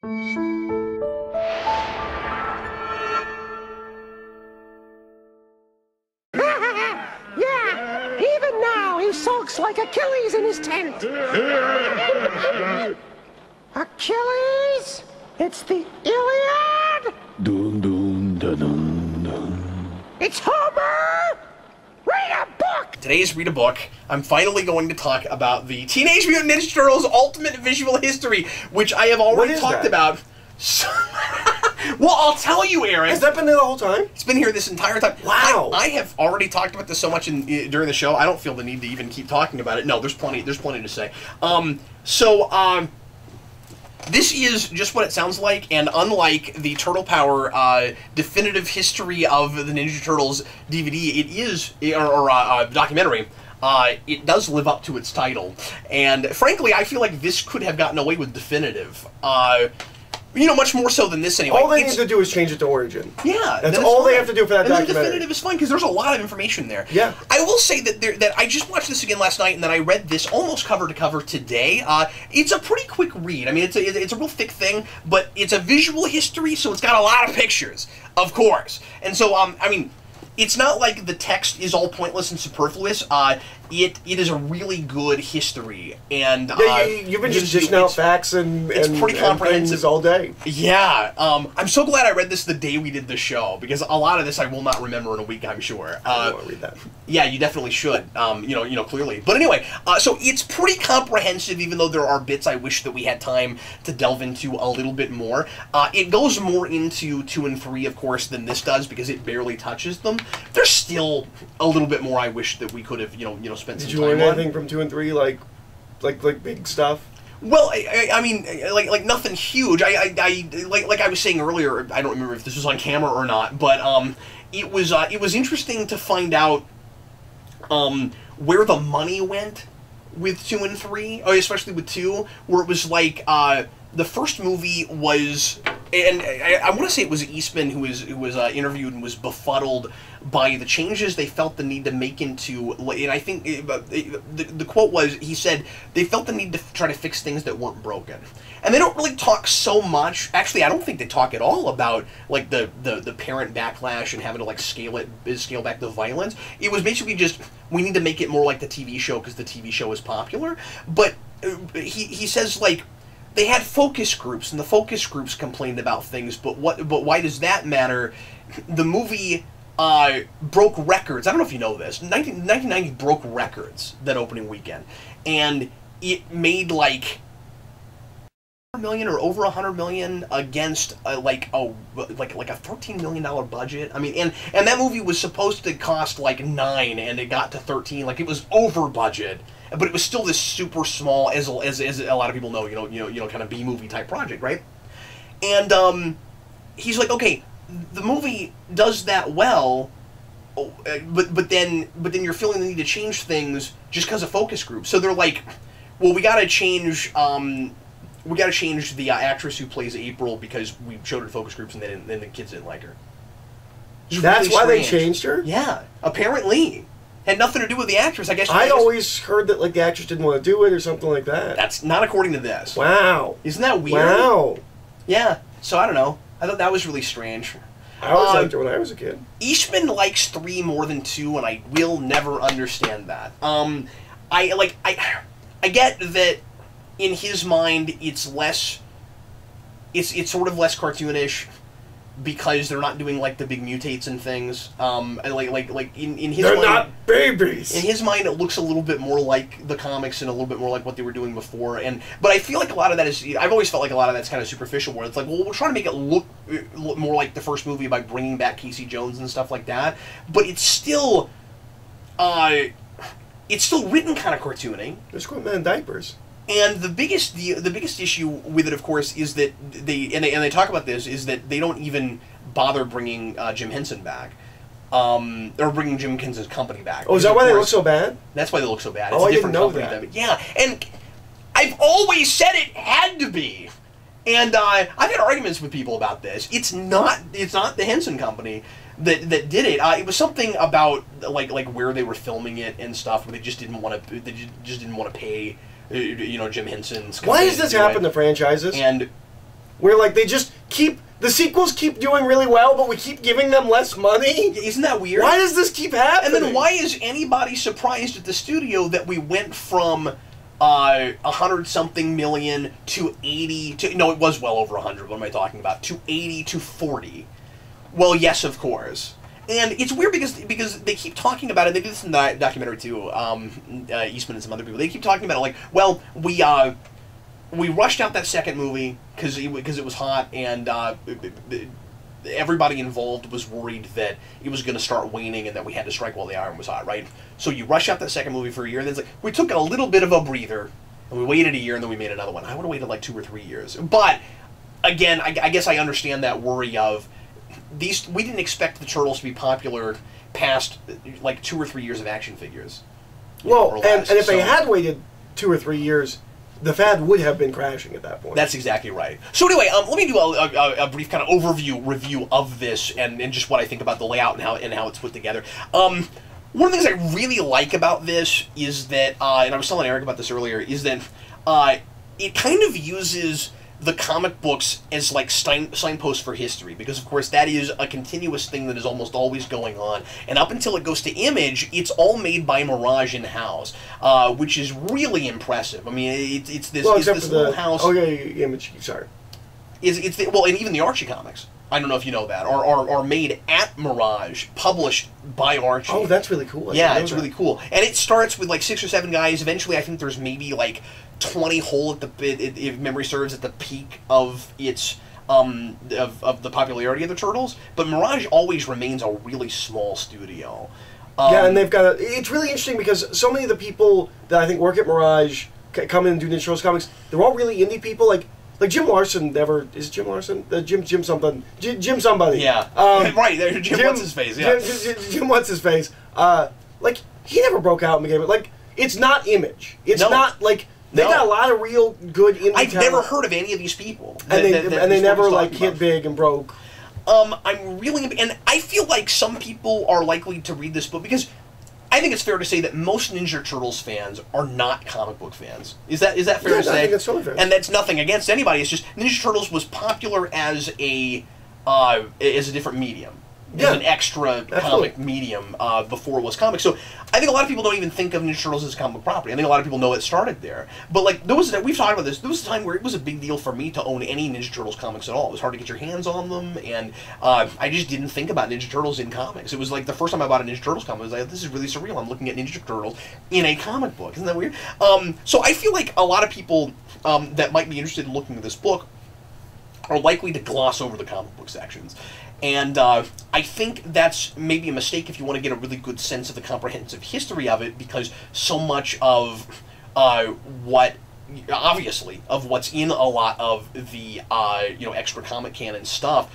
Yeah, even now he sulks like Achilles in his tent. Achilles? It's the Iliad? Dun dun dun dun dun. It's Homer! Read a book! Today's Read a Book, I'm finally going to talk about the Teenage Mutant Ninja Turtles Ultimate Visual History, which I have already talked about. Well, I'll tell you, Aaron. Has that been there the whole time? It's been here this entire time. Wow. I have already talked about this so much during the show, I don't feel the need to even keep talking about it. No, there's plenty to say. This is just what it sounds like, and unlike the Turtle Power definitive history of the Ninja Turtles DVD, it is, or documentary, it does live up to its title. And frankly, I feel like this could have gotten away with definitive. You know, much more so than this anyway. All they need to do is change it to Origin. Yeah. That's all they have to do for that documentary. And the definitive is fun, because there's a lot of information there. Yeah. I will say that I just watched this again last night, and then I read this almost cover to cover today. It's a pretty quick read. I mean, it's a real thick thing, but it's a visual history, so it's got a lot of pictures, of course. And so, I mean, it's not like the text is all pointless and superfluous. It is a really good history, and you've been just dishing out facts and pretty comprehensive all day. Yeah, I'm so glad I read this the day we did the show, because a lot of this I will not remember in a week, I'm sure. I want to read that. Yeah, you definitely should. You know, clearly. But anyway, so it's pretty comprehensive, even though there are bits I wish that we had time to delve into a little bit more. It goes more into 2 and 3, of course, than this does, because it barely touches them. There's still a little bit more I wish that we could have, you know, spent some time on. Did you learn anything from 2 and 3, like big stuff? Well, I mean, like nothing huge. Like I was saying earlier, I don't remember if this was on camera or not, but it was interesting to find out where the money went with 2 and 3, especially with 2, where it was like the first movie was, and I want to say it was Eastman who was interviewed and was befuddled by the changes they felt the need to make into, and I think the quote was, he said, they felt the need to try to fix things that weren't broken. And they don't really talk so much, actually I don't think they talk at all about like the parent backlash and having to like scale back the violence. It was basically just, we need to make it more like the TV show because the TV show is popular. But he says, like, they had focus groups, and the focus groups complained about things, but why does that matter? The movie broke records. I don't know if you know this. 1990 broke records that opening weekend, and it made like $100 million or over $100 million against like a $13 million budget. I mean, and that movie was supposed to cost like $9 million, and it got to 13. Like, it was over budget, but it was still this super small, as a lot of people know, you know, kind of B-movie type project, right? And he's like, okay, the movie does that well, but then you're feeling the need to change things just because of focus groups. So they're like, well, we got to change the actress who plays April because we showed her focus groups and then the kids didn't like her. That's why they changed her? Yeah, apparently. Had nothing to do with the actress, I guess. I always heard that like the actress didn't want to do it or something like that. That's not according to this. Wow. Isn't that weird? Wow. Yeah, so I don't know. I thought that was really strange. I always liked her when I was a kid. Eastman likes 3 more than 2, and I will never understand that. I get that in his mind it's less, it's sort of less cartoonish because they're not doing like the big mutates and things. And like in his they're mind, not babies. In his mind, it looks a little bit more like the comics and a little bit more like what they were doing before. But I feel like a lot of that is, I've always felt like a lot of that's kind of superficial, where it's like, well, we're trying to make it look more like the first movie by bringing back Casey Jones and stuff like that. But it's still written kind of cartoony. They're Squidman in diapers. And the biggest issue with it, of course, is that they talk about this, is that they don't even bother bringing Jim Henson back, or bringing Jim Henson's company back. Oh, is that why they look so bad? That's why they look so bad. Oh, it's I didn't know that. Yeah, and I've always said it had to be. And I've had arguments with people about this. It's not the Henson company that did it. It was something about like where they were filming it and stuff, where they just didn't want to pay. Jim Henson's. Why does this happen to franchises? And where like they just keep the sequels keep doing really well, but we keep giving them less money. Isn't that weird? Why does this keep happening? And then why is anybody surprised at the studio that we went from 100-something million to 80 to no, it was well over 100. What am I talking about? To 80 to 40. Well, yes, of course. And it's weird because they keep talking about it. They did this in the documentary too. Eastman and some other people. They keep talking about it like, well, we rushed out that second movie because it was hot, and everybody involved was worried that it was going to start waning and that we had to strike while the iron was hot, right? So you rush out that second movie for a year, and then it's like, we took a little bit of a breather, and we waited a year, and then we made another one. I would have waited like 2 or 3 years. But, again, I guess I understand that worry of, we didn't expect the Turtles to be popular past, like, 2 or 3 years of action figures. Well, and if they had waited 2 or 3 years, the fad would have been crashing at that point. That's exactly right. So anyway, let me do a brief kind of review of this and just what I think about the layout and how it's put together. One of the things I really like about this is that, and I was telling Eric about this earlier, is that it kind of uses the comic books as like signposts for history, because of course that is a continuous thing that is almost always going on, and up until it goes to Image, it's all made by Mirage in-house, which is really impressive. I mean, it's this little house. Oh yeah, Image. Sorry. Well, and even the Archie comics, I don't know if you know that, are made at Mirage, published by Archie. Oh, that's really cool. Yeah, it's really cool. And it starts with like 6 or 7 guys. Eventually, I think there's maybe like 20 whole at if memory serves, at the peak of its of the popularity of the Turtles. But Mirage always remains a really small studio. Yeah, and they've got it's really interesting because so many of the people that I think work at Mirage come in and do Ninja Turtles comics. They're all really indie people. Like Jim Larson is it Jim Larson? Jim somebody. Yeah. Right. Jim what's his face. Yeah. Jim what's his face. Like he never broke out and became like it's not Image. It's not like. They got a lot of real good indie I've talent. never heard of any of these people. And they never like hit big and broke. I'm really, and I feel like some people are likely to read this book because I think it's fair to say that most Ninja Turtles fans are not comic book fans. Is that fair to say? I think that's totally fair. And that's nothing against anybody. It's just Ninja Turtles was popular as a different medium. As an extra comic medium before it was comics. So I think a lot of people don't even think of Ninja Turtles as a comic book property. I think a lot of people know it started there. But like we've talked about this. There was a time where it was a big deal for me to own any Ninja Turtles comics at all. It was hard to get your hands on them, and I just didn't think about Ninja Turtles in comics. It was like the first time I bought a Ninja Turtles comic, I was like, this is really surreal. I'm looking at Ninja Turtles in a comic book. Isn't that weird? So I feel like a lot of people that might be interested in looking at this book are likely to gloss over the comic book sections. And I think that's maybe a mistake if you want to get a really good sense of the comprehensive history of it, because so much of what's in a lot of the extra comic canon stuff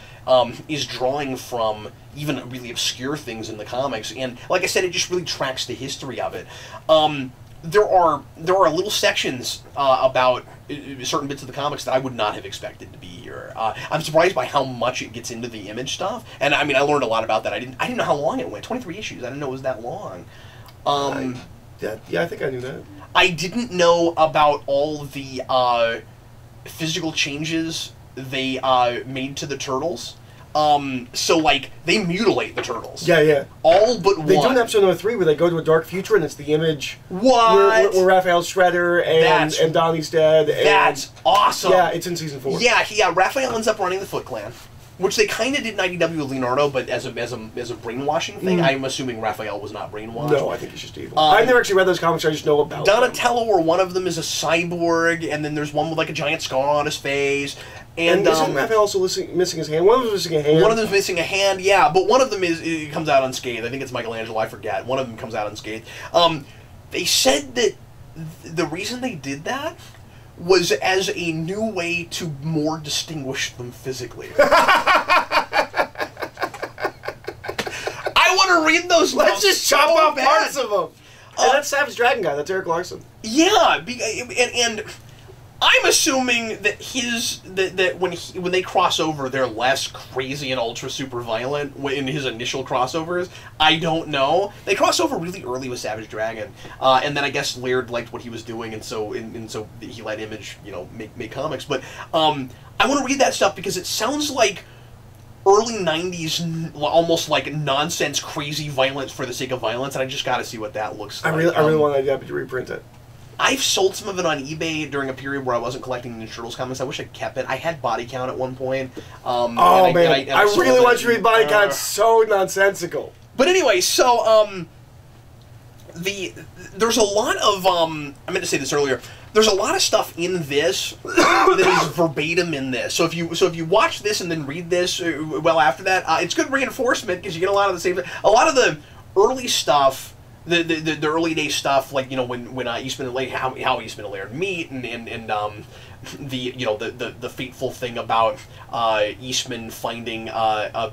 is drawing from even really obscure things in the comics, and like I said, it just really tracks the history of it. There are little sections about certain bits of the comics that I would not have expected to be here. I'm surprised by how much it gets into the Image stuff, and I mean I learned a lot about that. I didn't know how long it went. 23 issues. I didn't know it was that long. Yeah, I think I knew that. I didn't know about all the physical changes they made to the Turtles. So like they mutilate the Turtles. Yeah. All but one. They do an episode number 3 where they go to a dark future and it's the Image. What? Where Raphael's Shredder and Donnie's dead. That's awesome. Yeah, it's in season 4. Yeah. Raphael ends up running the Foot Clan, which they kind of did in IDW with Leonardo, but as a brainwashing thing. I'm assuming Raphael was not brainwashed. No, I think he's just evil. I've never actually read those comics. I just know about Donatello, or one of them, is a cyborg, and then there's one with like a giant scar on his face. And isn't Raphael also missing his hand? One of them is missing a hand. One of them's missing a hand, yeah, but one of them it comes out unscathed. I think it's Michelangelo, I forget. One of them comes out unscathed. They said that the reason they did that was as a new way to more distinguish them physically. I want to read those. Let's just chop off parts of them. And that's Savage Dragon guy. That's Eric Larson. Yeah, and I'm assuming that that when they cross over, they're less crazy and ultra super violent in his initial crossovers. I don't know. They cross over really early with Savage Dragon, and then I guess Laird liked what he was doing, and so he let Image, make comics. But I want to read that stuff because it sounds like early 90s, almost like nonsense, crazy violence for the sake of violence, and I just got to see what that looks like. I really want to reprint it. I've sold some of it on eBay during a period where I wasn't collecting Ninja Turtles comics. I wish I kept it. I had Body Count at one point. I really want you to read Body Count. It's so nonsensical. But anyway, so there's a lot of I meant to say this earlier. There's a lot of stuff in this that is verbatim in this. So if you watch this and then read this well after that, it's good reinforcement because you get a lot of the same. A lot of the early stuff. The early day stuff, like when Eastman and Laird, how Eastman and Laird meet, and the fateful thing about Eastman finding a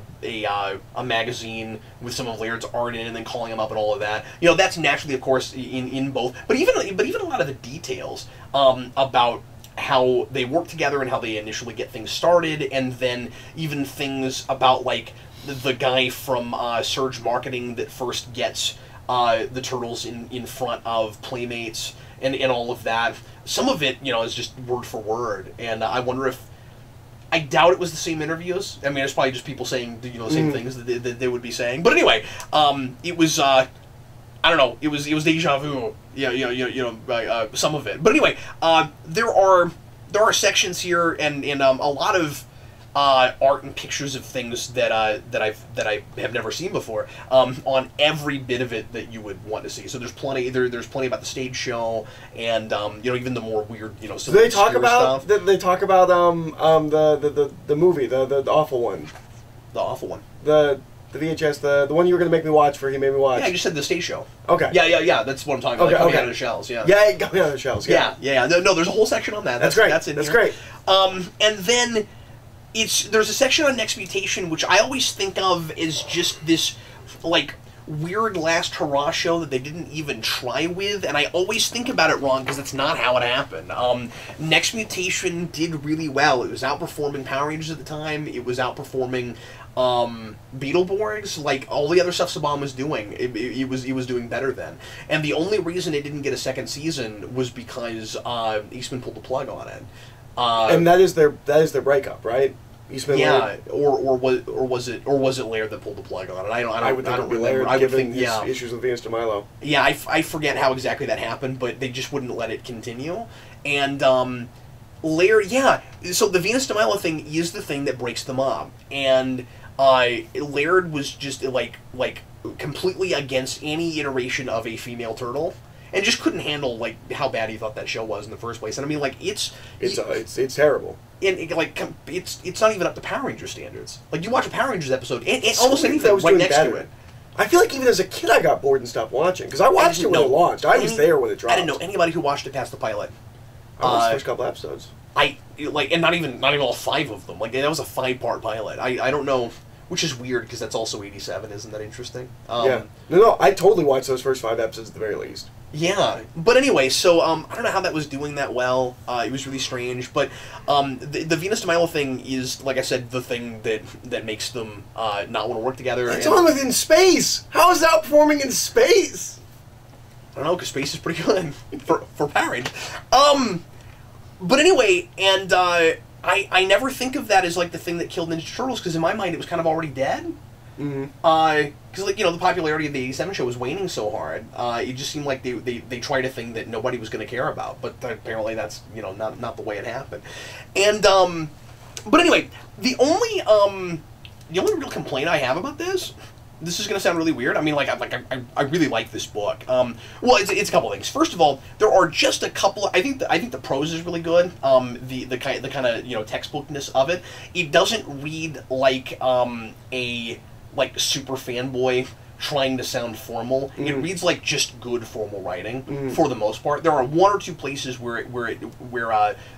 magazine with some of Laird's art in it and then calling him up and all of that. That's naturally, of course, in both. But even a lot of the details about how they work together and how they initially get things started, and then even things about like the guy from Surge Marketing that first gets the Turtles in front of Playmates and all of that. Some of it, is just word for word, and I wonder if... I doubt it was the same interviews. I mean, it's probably just people saying, the same things that they would be saying. But anyway, it was, I don't know, it was deja vu, some of it. But anyway, there are sections here and a lot of art and pictures of things that I have never seen before on every bit of it that you would want to see. So there's plenty. There's plenty about the stage show and even the more weird Do they talk about stuff. They talk about the movie, the awful one. The awful one. The VHS, the one you were going to make me watch for He Made Me Watch. Yeah, I just said the stage show. okay. Yeah. That's what I'm talking about. Coming out of the shells. Yeah. Yeah, coming out of the shells. Yeah. No, there's a whole section on that. That's great. That's in That's here. great. And then. There's a section on Next Mutation which I always think of as just this like weird last hurrah show that they didn't even try with, and I always think about it wrong because that's not how it happened. Next Mutation did really well. It was outperforming Power Rangers at the time. It was outperforming Beetleborgs, like all the other stuff Saban was doing. It was doing better then, and the only reason it didn't get a second season was because Eastman pulled the plug on it. And that is their breakup, right? Eastman, yeah, or was it Laird that pulled the plug on it? I would remember. Laird, I would think issues with Venus de Milo. Yeah, I forget how exactly that happened, but they just wouldn't let it continue. And Laird, yeah. So the Venus de Milo thing is the thing that breaks them up, and Laird was just like completely against any iteration of a female turtle. And just couldn't handle like how bad he thought that show was in the first place. And I mean, like it's terrible. And it's not even up to Power Rangers standards. Like you watch a Power Rangers episode, and almost anything that was right doing next better. to it. I feel like even as a kid, I got bored and stopped watching because I watched it when it launched. I was there when it dropped. I didn't know anybody who watched it past the pilot. I watched the first couple episodes. And not even all 5 of them. Like that was a 5-part pilot. I don't know. Which is weird because that's also 87. Isn't that interesting? Yeah. No, I totally watched those first 5 episodes at the very least. Yeah, but anyway, so I don't know how that was doing that well. It was really strange, but the Venus de Milo thing is, like I said, the thing that makes them not want to work together. It's on within space. How is that performing in space? I don't know, because space is pretty good for Power Rangers. But anyway, and I never think of that as like the thing that killed Ninja Turtles, because in my mind it was kind of already dead. Because the popularity of the '87 show was waning so hard. It just seemed like they tried a thing that nobody was going to care about. But apparently that's not the way it happened. And but anyway, the only real complaint I have about this is going to sound really weird. I mean, I really like this book. Well, it's a couple things. First of all, there are just a couple. I think the prose is really good. The kind of textbookness of it. It doesn't read like a super fanboy trying to sound formal. It reads like just good formal writing for the most part. There are 1 or 2 places where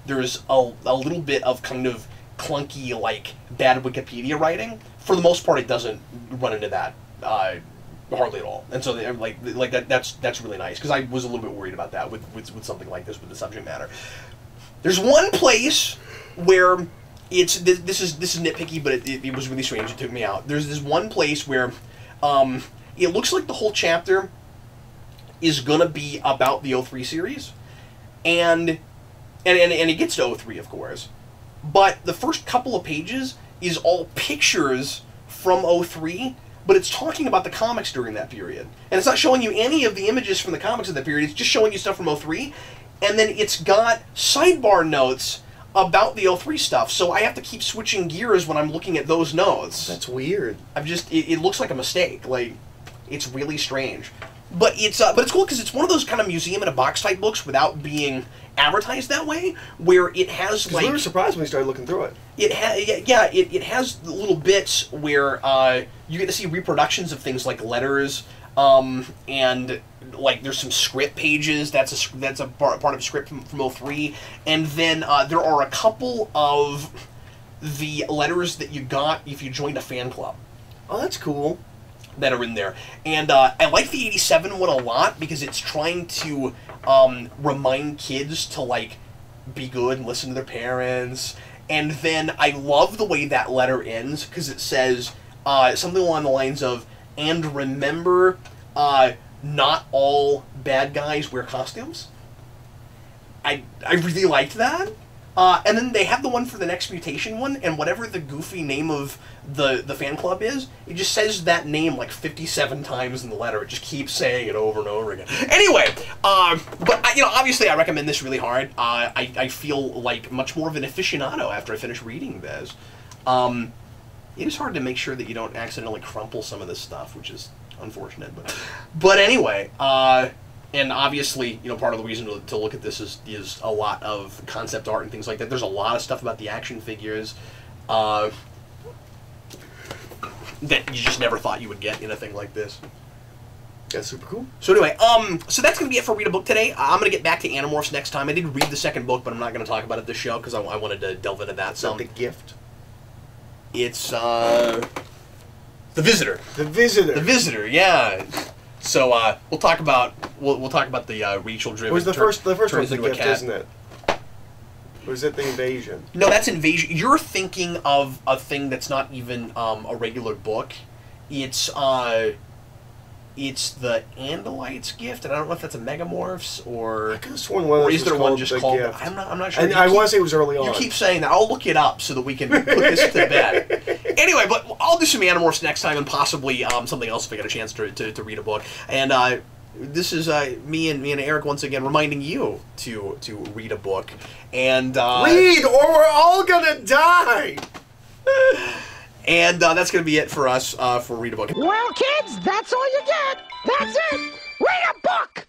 there's a little bit of kind of clunky like bad Wikipedia writing. For the most part, it doesn't run into that hardly at all. And so that's really nice because I was a little bit worried about that with something like this with the subject matter. There's one place where it's this is nitpicky, but it was really strange. It took me out. There's this one place where it looks like the whole chapter is gonna be about the 03 series, and it gets to 03, of course, but the first couple of pages is all pictures from 03, but it's talking about the comics during that period, and it's not showing you any of the images from the comics of that period. It's just showing you stuff from 03, and then it's got sidebar notes about the 03 stuff, so I have to keep switching gears when I'm looking at those notes. That's weird. It looks like a mistake. Like, it's really strange. But it's cool because it's one of those kind of museum in a box type books without being advertised that way, where it has like. We were surprised when we started looking through it. It has little bits where you get to see reproductions of things like letters, and like there's some script pages. That's a part of a script from 03, and then there are a couple of the letters that you got if you joined a fan club. Oh, that's cool. That are in there, and I like the 87 one a lot because it's trying to remind kids to like be good and listen to their parents. And then I love the way that letter ends because it says something along the lines of, "And remember, not all bad guys wear costumes." I really liked that. And then they have the one for the next mutation one, and whatever the goofy name of the fan club is, it just says that name like 57 times in the letter. It just keeps saying it over and over again. Anyway, but obviously I recommend this really hard. I feel like much more of an aficionado after I finish reading this. It is hard to make sure that you don't accidentally crumple some of this stuff, which is unfortunate. But anyway, and obviously, part of the reason to look at this is a lot of concept art and things like that. There's a lot of stuff about the action figures that you just never thought you would get in a thing like this. That's super cool. So anyway, so that's going to be it for Read a Book today. I'm going to get back to Animorphs next time. I did read the second book, but I'm not going to talk about it this show because I wanted to delve into that some. The Gift? It's, The Visitor. The Visitor. The Visitor, yeah. So we'll talk about the Rachel driven. It was the first one's The Gift, cat. isn't it? Or is it The Invasion? No, that's Invasion. You're thinking of a thing that's not even a regular book. It's the Andalite's Gift, and I don't know if that's a Megamorphs or. I could have sworn one of those is there was one called just The called? Gift. I'm not sure. And I want to say it was early on. You keep saying that. I'll look it up so that we can put this to bed. Anyway, but I'll do some Animorphs next time, and possibly something else if I get a chance to read a book. And this is me and Eric once again reminding you to read a book. And read, or we're all gonna die. And that's gonna be it for us for Read a Book. Well, kids, that's all you get. That's it. Read a book.